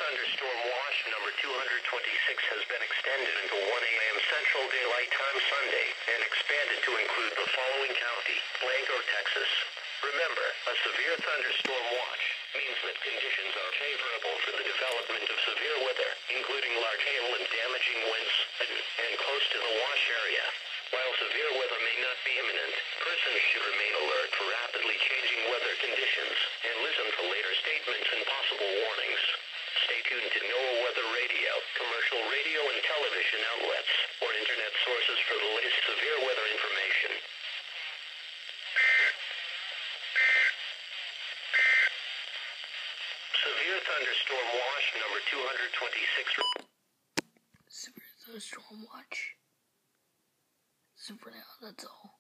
thunderstorm watch number 226 has been extended until 1 a.m. Central Daylight Time Sunday and expanded to include the following county: Blanco, Texas. Remember, a severe thunderstorm watch means that conditions are favorable for the development of severe weather, including large hail and damaging winds, and close to the watch area. While severe weather may not be imminent, persons should remain alert for rapidly changing weather conditions and listen to later statements and possible warnings. Stay tuned to NOAA Weather Radio, commercial radio and television outlets, or internet sources for the latest severe weather information. Severe thunderstorm watch number 226. Severe thunderstorm watch. So for now, that's all.